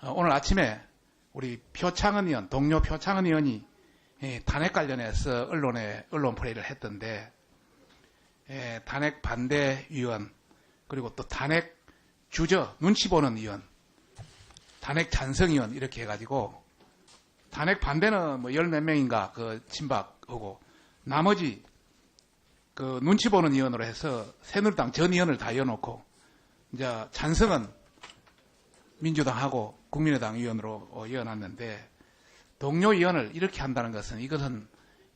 오늘 아침에 우리 표창은 의원, 동료 표창은 의원이 탄핵 관련해서 언론 플레이를 했던데, 탄핵 반대 위원, 그리고 또 탄핵 주저, 눈치 보는 의원, 탄핵 찬성 의원 이렇게 해가지고 탄핵 반대는 뭐 열 몇 명인가 그 친박하고 나머지 그 눈치 보는 의원으로 해서 새누리당 전 의원을 다 이어놓고 이제 찬성은 민주당하고 국민의당 의원으로 이어놨는데 동료 의원을 이렇게 한다는 것은 이것은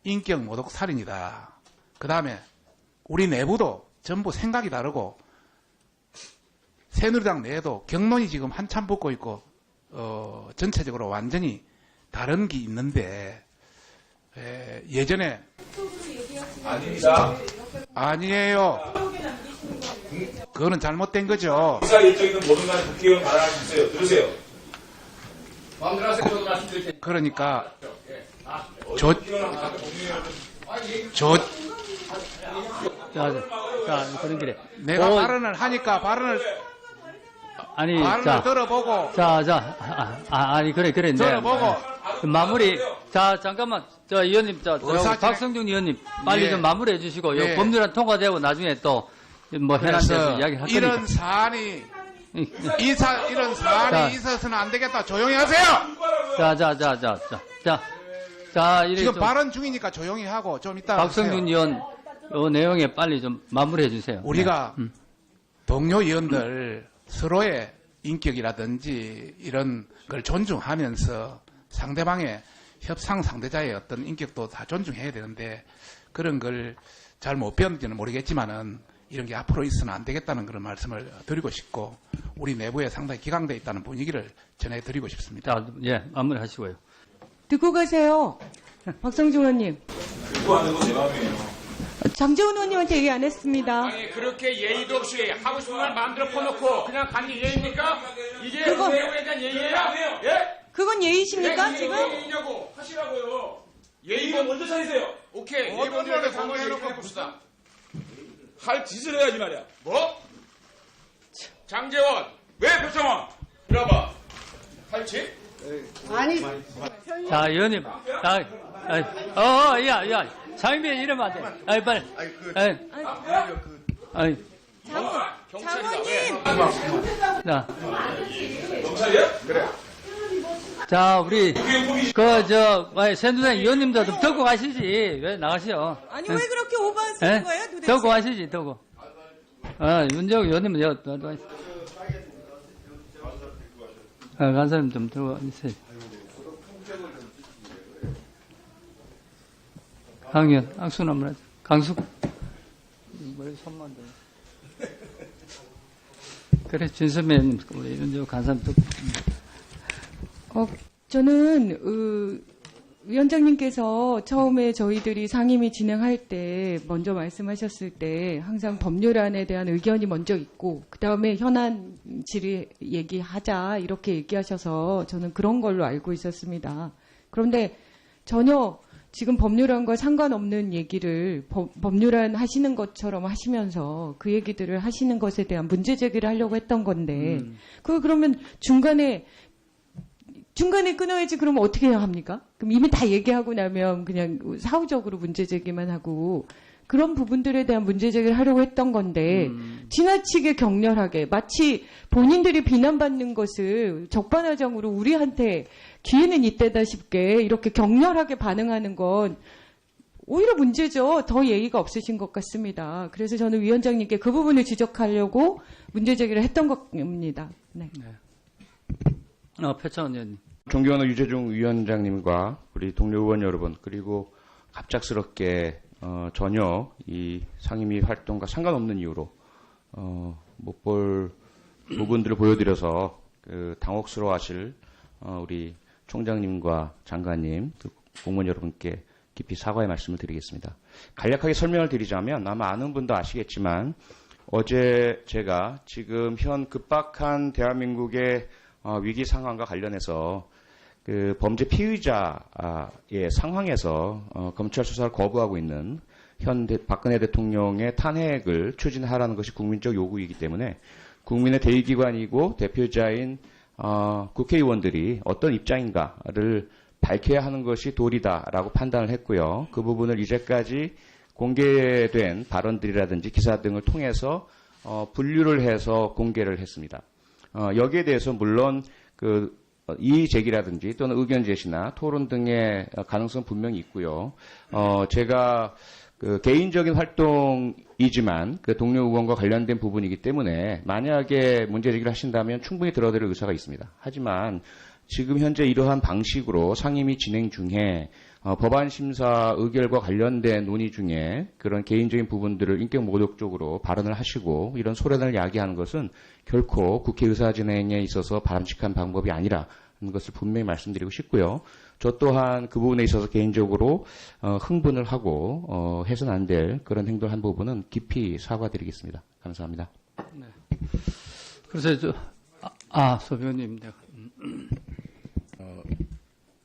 인격 모독 살인이다. 그 다음에 우리 내부도 전부 생각이 다르고 새누리당 내에도 경론이 지금 한참 붙고 있고 전체적으로 완전히 다른 게 있는데 예전에 아닙니다. 아니에요. 그거는 잘못된 거죠. 의사일정 있는 모든 간에 국회의원 발언하시세요. 들으세요. 마음대로 하세요. 저도 말씀드릴 테니까. 그러니까 자, 그런 길에. 내가 발언을 하니까 발언을 들어보고 아니, 그래. 네. 들어보고 마무리. 자, 잠깐만. 저 의원님, 박성준 의원님, 빨리 좀 마무리해 주시고, 요 법률안 통과되고 나중에 또, 뭐, 현안돼서 이야기 할 거니까. 이런 사안이 있어서는 안 되겠다. 조용히 하세요! 지금 발언 중이니까 조용히 하고, 좀 이따. 박성준 의원, 요 내용에 빨리 좀 마무리해 주세요. 우리가 동료 의원들 서로의 인격이라든지 이런 걸 존중하면서 상대방의 협상 상대자의 어떤 인격도 다 존중해야 되는데 그런 걸 잘 못 배웠는지는 모르겠지만은 이런 게 앞으로 있어서는 안 되겠다는 그런 말씀을 드리고 싶고 우리 내부에 상당히 기강되어 있다는 분위기를 전해드리고 싶습니다. 자, 예, 마무리 하시고요. 듣고 가세요. 박성중 의원님. 듣고 하는 건 내 마음이에요. 장재훈 의원님한테 얘기 안 했습니다. 아니, 그렇게 예의도 없이 하고 싶은 말 마음대로 퍼놓고 그냥 가는 게 예의입니까? 이게 그거- 내용에 대한 예의예요? 예? 그건 예의십니까, 네, 지금? 예의냐고 하시라고요. 예의가 먼저 차리세요. 오케이. 어떤 이번 말을 상황 공개해놓고 얘기해 봅시다. 할 짓을 해야지 말이야. 뭐? 장재원, 왜 표창원? 이리 와봐. 할 짓? 자, 의원님. 장면 이러면 안 돼. 빨리. 경찰이다. 경찰이야? 그래. 자, 우리, 새누리당 의원님도 좀 듣고 가시지. 왜 나가시오? 아니, 왜 그렇게 오버한 쓰는 거예요, 도대체? 듣고 가시지, 듣고. 윤재욱 의원님은 간 사람 좀 들고 있어요. 강의원, 악수 한번 하자. 강숙. 머리 손만 들. 그래, 진선배 의원님, 우리 윤재욱 간 사람 듣고. 저는 위원장님께서 처음에 저희들이 상임위 진행할 때 먼저 말씀하셨을 때 항상 법률안에 대한 의견이 먼저 있고 그 다음에 현안 질의 얘기하자 이렇게 얘기하셔서 저는 그런 걸로 알고 있었습니다. 그런데 전혀 지금 법률안과 상관없는 얘기를 법률안 하시는 것처럼 하시면서 그 얘기들을 하시는 것에 대한 문제 제기를 하려고 했던 건데 그러면 중간에 끊어야지. 그러면 어떻게 해야 합니까? 그럼 이미 다 얘기하고 나면 그냥 사후적으로 문제 제기만 하고 그런 부분들에 대한 문제 제기를 하려고 했던 건데 지나치게 격렬하게 마치 본인들이 비난받는 것을 적반하장으로 우리한테 기회는 이때다 싶게 이렇게 격렬하게 반응하는 건 오히려 문제죠. 더 예의가 없으신 것 같습니다. 그래서 저는 위원장님께 그 부분을 지적하려고 문제 제기를 했던 겁니다. 네. 표창원 의원님. 존경하는 유재중 위원장님과 우리 동료 의원 여러분, 그리고 갑작스럽게 전혀 이 상임위 활동과 상관없는 이유로 못 볼 부분들을 보여드려서 당혹스러워하실 우리 총장님과 장관님, 공무원 여러분께 깊이 사과의 말씀을 드리겠습니다. 간략하게 설명을 드리자면 아마 아는 분도 아시겠지만 어제 제가 지금 현 급박한 대한민국의 위기 상황과 관련해서 그 범죄 피의자의 상황에서 검찰 수사를 거부하고 있는 현 박근혜 대통령의 탄핵을 추진하라는 것이 국민적 요구이기 때문에 국민의 대의기관이고 대표자인 국회의원들이 어떤 입장인가를 밝혀야 하는 것이 도리다라고 판단을 했고요. 그 부분을 이제까지 공개된 발언들이라든지 기사 등을 통해서 분류를 해서 공개를 했습니다. 여기에 대해서 물론 이의 제기라든지 또는 의견 제시나 토론 등의 가능성 분명히 있고요. 제가 개인적인 활동이지만 동료 의원과 관련된 부분이기 때문에 만약에 문제 제기를 하신다면 충분히 들어드릴 의사가 있습니다. 하지만 지금 현재 이러한 방식으로 상임위 진행 중에 법안 심사 의결과 관련된 논의 중에 그런 개인적인 부분들을 인격 모독적으로 발언을 하시고 이런 소란을 야기하는 것은 결코 국회 의사 진행에 있어서 바람직한 방법이 아니라는 것을 분명히 말씀드리고 싶고요. 저 또한 그 부분에 있어서 개인적으로 흥분을 하고 해서는 안 될 그런 행동을 한 부분은 깊이 사과드리겠습니다. 감사합니다. 네. 그래서 소변님, 네.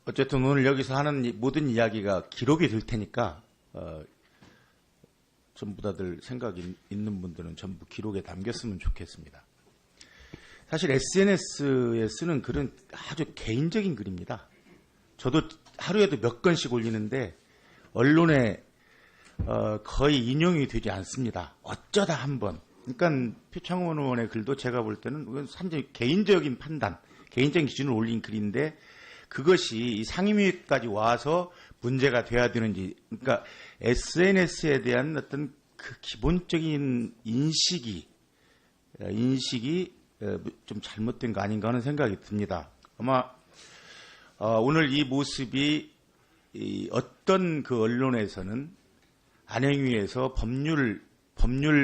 어쨌든 오늘 여기서 하는 모든 이야기가 기록이 될 테니까 전부 다들 생각이 있는 분들은 전부 기록에 담겼으면 좋겠습니다. 사실 SNS에 쓰는 글은 아주 개인적인 글입니다. 저도 하루에도 몇 건씩 올리는데 언론에 거의 인용이 되지 않습니다. 어쩌다 한 번. 그러니까 표창원 의원의 글도 제가 볼 때는 완전히 개인적인 판단, 개인적인 기준을 올린 글인데 그것이 이 상임위까지 와서 문제가 돼야 되는지, 그러니까 SNS에 대한 어떤 그 기본적인 인식이 좀 잘못된 거 아닌가 하는 생각이 듭니다. 아마 오늘 이 모습이 어떤 그 언론에서는 안행위에서 법률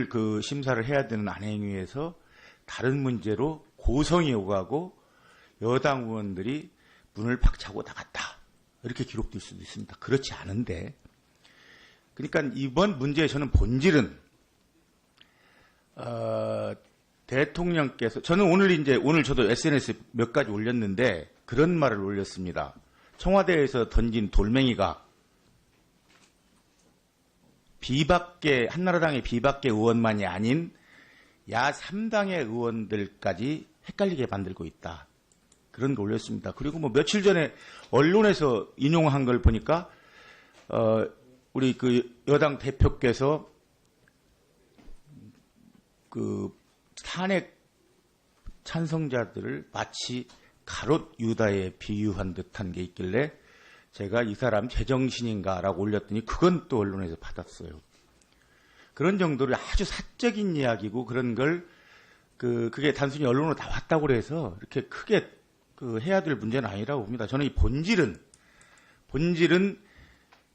그 심사를 해야 되는 안행위에서 다른 문제로 고성이 오가고 여당 의원들이 문을 박차고 나갔다. 이렇게 기록될 수도 있습니다. 그렇지 않은데. 그러니까 이번 문제의 저는 본질은 대통령께서 저는 오늘 저도 SNS에 몇 가지 올렸는데 그런 말을 올렸습니다. 청와대에서 던진 돌멩이가 한나라당의 비박계 의원만이 아닌 야 3당의 의원들까지 헷갈리게 만들고 있다. 그런 거 올렸습니다. 그리고 뭐 며칠 전에 언론에서 인용한 걸 보니까 우리 그 여당 대표께서 그 탄핵 찬성자들을 마치 가롯 유다에 비유한 듯한 게 있길래 제가 이 사람 제정신인가라고 올렸더니 그건 또 언론에서 받았어요. 그런 정도로 아주 사적인 이야기고 그런 걸 그게 단순히 언론으로 나왔다고 해서 이렇게 크게 해야 될 문제는 아니라고 봅니다. 저는 이 본질은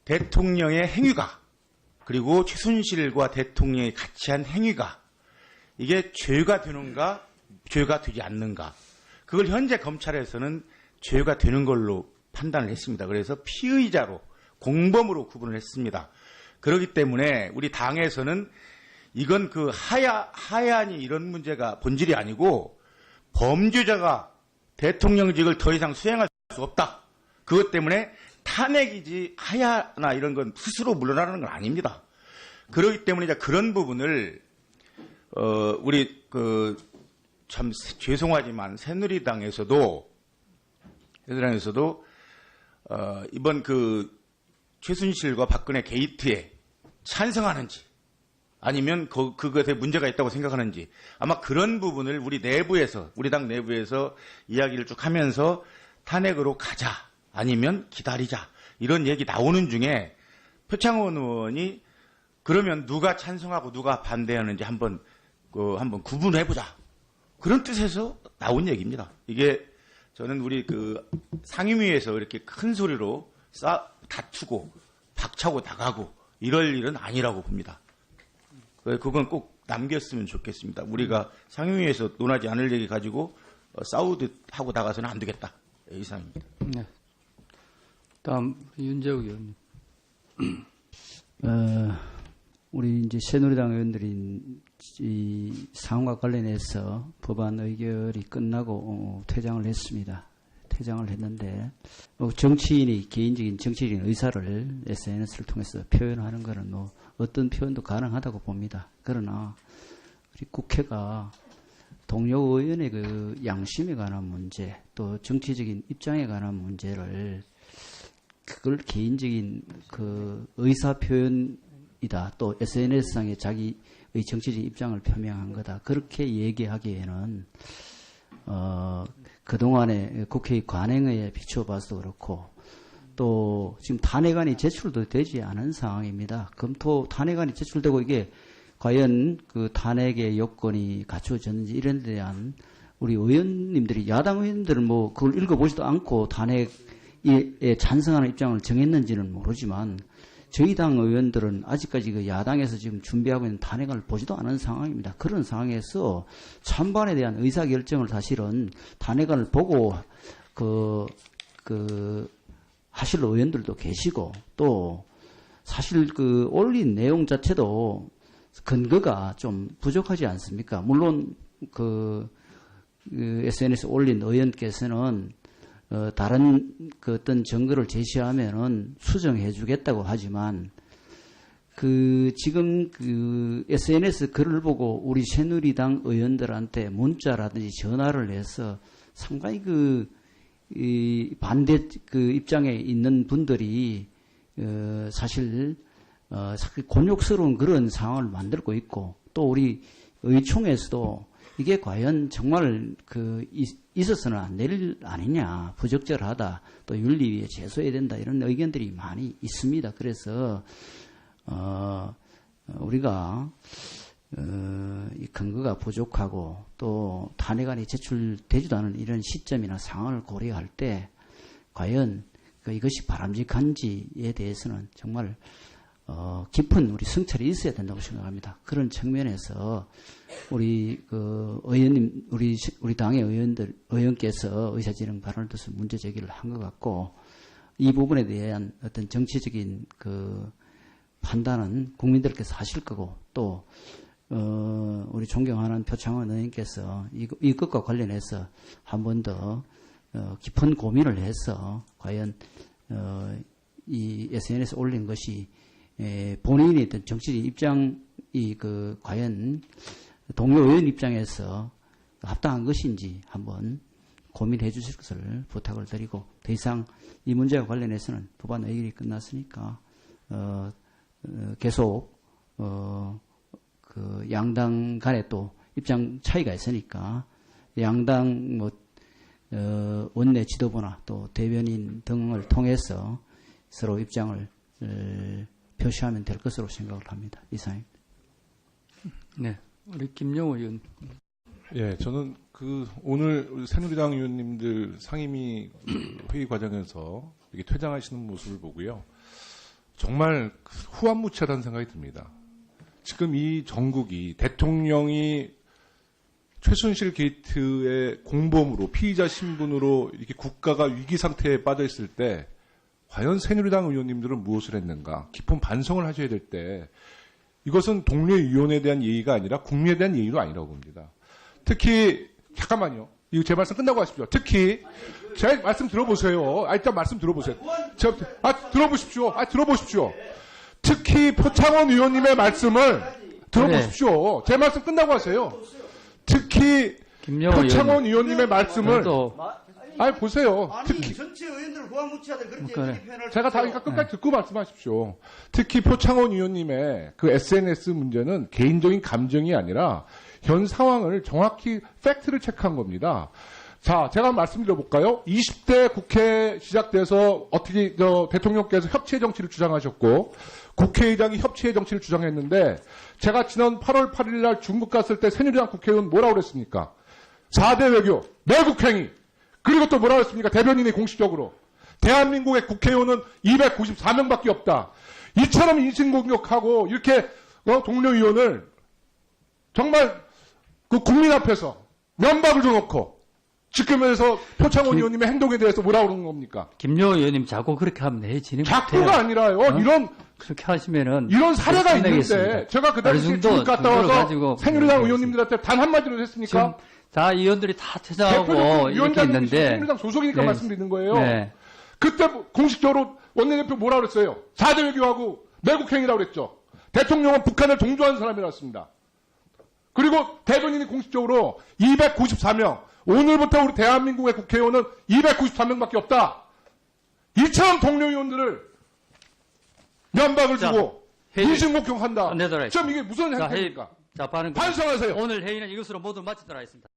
대통령의 행위가 그리고 최순실과 대통령이 같이 한 행위가 이게 죄가 되는가 죄가 되지 않는가 그걸 현재 검찰에서는 죄가 되는 걸로 판단을 했습니다. 그래서 피의자로 공범으로 구분을 했습니다. 그렇기 때문에 우리 당에서는 이건 하야니 이런 문제가 본질이 아니고 범죄자가 대통령직을 더 이상 수행할 수 없다. 그것 때문에 탄핵이지 하야나 이런 건 스스로 물러나는 건 아닙니다. 그렇기 때문에 이제 그런 부분을 우리 참 죄송하지만 새누리당에서도 이번 최순실과 박근혜 게이트에 찬성하는지 아니면 그것에 문제가 있다고 생각하는지 아마 그런 부분을 우리 당 내부에서 이야기를 쭉 하면서 탄핵으로 가자 아니면 기다리자 이런 얘기 나오는 중에 표창원 의원이 그러면 누가 찬성하고 누가 반대하는지 한번 구분해보자 그런 뜻에서 나온 얘기입니다. 이게 저는 우리 상임위에서 이렇게 큰 소리로 다투고 박차고 나가고 이럴 일은 아니라고 봅니다. 그건 꼭 남겼으면 좋겠습니다. 우리가 상임위에서 논하지 않을 얘기 가지고 싸우듯 하고 나가서는 안 되겠다. 이상입니다. 네. 다음 윤재욱 의원님. 우리 이제 새누리당 의원들이 이 사안과 관련해서 법안 의결이 끝나고 퇴장을 했습니다. 퇴장을 했는데 정치인이 개인적인 정치적인 의사를 SNS를 통해서 표현하는 것은 어떤 표현도 가능하다고 봅니다. 그러나 우리 국회가 동료 의원의 그 양심에 관한 문제, 또 정치적인 입장에 관한 문제를 그걸 개인적인 그 의사 표현이다. 또 SNS상에 자기의 정치적인 입장을 표명한 거다. 그렇게 얘기하기에는 그동안의 국회의 관행에 비춰봐서도 그렇고 또 지금 탄핵안이 제출도 되지 않은 상황입니다. 검토 탄핵안이 제출되고 이게 과연 그 탄핵의 요건이 갖춰졌는지 이런 데 대한 우리 의원님들이 야당 의원들은 뭐 그걸 읽어보지도 않고 탄핵에 찬성하는 입장을 정했는지는 모르지만 저희 당 의원들은 아직까지 그 야당에서 지금 준비하고 있는 탄핵안을 보지도 않은 상황입니다. 그런 상황에서 찬반에 대한 의사결정을 사실은 탄핵안을 보고 하실 의원들도 계시고 또 사실 그 올린 내용 자체도 근거가 좀 부족하지 않습니까? 물론 SNS 올린 의원께서는 다른 그 어떤 증거를 제시하면은 수정해 주겠다고 하지만 지금 SNS 글을 보고 우리 새누리당 의원들한테 문자라든지 전화를 해서 상당히 이 반대 입장에 있는 분들이 사실 곤욕스러운 그런 상황을 만들고 있고 또 우리 의총에서도 이게 과연 정말 있어서는 안 될 일 아니냐, 부적절하다, 또 윤리위에 제소해야 된다 이런 의견들이 많이 있습니다. 그래서 우리가 이 근거가 부족하고 또 탄핵안이 제출되지도 않은 이런 시점이나 상황을 고려할 때 과연 이것이 바람직한지에 대해서는 정말 깊은 우리 성찰이 있어야 된다고 생각합니다. 그런 측면에서 우리 의원님, 우리 당의 의원께서 의사진행 발언을 통해서 문제 제기를 한 것 같고 이 부분에 대한 어떤 정치적인 판단은 국민들께서 하실 거고 또 우리 존경하는 표창원 의원께서 이것과 관련해서 한 번 더 깊은 고민을 해서 과연 이 SNS 올린 것이 본인의 어떤 정치적 입장이 과연 동료 의원 입장에서 합당한 것인지 한번 고민해 주실 것을 부탁을 드리고 더 이상 이 문제와 관련해서는 법안 의결이 끝났으니까 계속 양당 간에 또 입장 차이가 있으니까 양당 원내 지도부나 또 대변인 등을 통해서 서로 입장을 표시하면 될 것으로 생각을 합니다. 이상입니다. 네, 우리 김영호 의원. 예, 저는 오늘 새누리당 의원님들 상임위 회의 과정에서 이렇게 퇴장하시는 모습을 보고요. 정말 후한무치하다는 생각이 듭니다. 지금 이 전국이 대통령이 최순실 게이트의 공범으로 피의자 신분으로 이렇게 국가가 위기 상태에 빠져 있을 때 과연 새누리당 의원님들은 무엇을 했는가 깊은 반성을 하셔야 될 때 이것은 동료 의원에 대한 예의가 아니라 국민에 대한 예의도 아니라고 봅니다. 특히 잠깐만요. 이거 제 말씀 끝나고 하십시오. 특히 제 말씀 들어보세요. 일단 말씀 들어보세요. 들어보십시오. 특히 표창원 의원님의 말씀을 들어보십시오. 제 말씀 끝나고 하세요. 특히 표창원 의원님의 말씀을 보세요. 특히 전체 의원들을 후한무치하다 그렇게 표현할 제가 다 끝까지 듣고 말씀하십시오. 특히 표창원 의원님의 SNS 문제는 개인적인 감정이 아니라 현 상황을 정확히 팩트를 체크한 겁니다. 자, 제가 말씀드려볼까요? 20대 국회 시작돼서 어떻게 대통령께서 협치의 정치를 주장하셨고 국회의장이 협치의 정치를 주장했는데 제가 지난 8월 8일 날 중국 갔을 때 새누리당 국회의원 뭐라고 그랬습니까? 4대 외교, 내국행위. 그리고 또 뭐라고 했습니까? 대변인이 공식적으로. 대한민국의 국회의원은 294명밖에 없다. 이처럼 인신공격하고 이렇게 동료 의원을 정말 국민 앞에서 면박을 줘놓고 지금에서 표창원 의원님의 행동에 대해서 뭐라고 그러는 겁니까? 김영호 의원님 자꾸 그렇게 하면 내지는 자꾸가 아니라요. 그렇게 하시면은 이런 사례가 있는데 제가 그 당시에 중국 갔다 와서 새누리당 의원님들한테 단 한마디로 했습니까? 자, 의원들이 다 퇴장하고 이렇게 있는데 새누리당 소속이니까 네. 말씀드리는 거예요. 네. 그때 공식적으로 원내대표 뭐라 그랬어요? 4대 외교하고 내국행위라고 그랬죠. 대통령은 북한을 동조하는 사람이라 했습니다. 그리고 대변인이 공식적으로 294명, 오늘부터 우리 대한민국의 국회의원은 293명밖에 없다. 이처럼 동료 의원들을 면박을 자, 주고 회의- 인신공격한다. 내도록 지금 이게 무슨 자, 행태입니까? 자, 반응. 반성하세요. 오늘 회의는 이것으로 모두 마치도록 하겠습니다.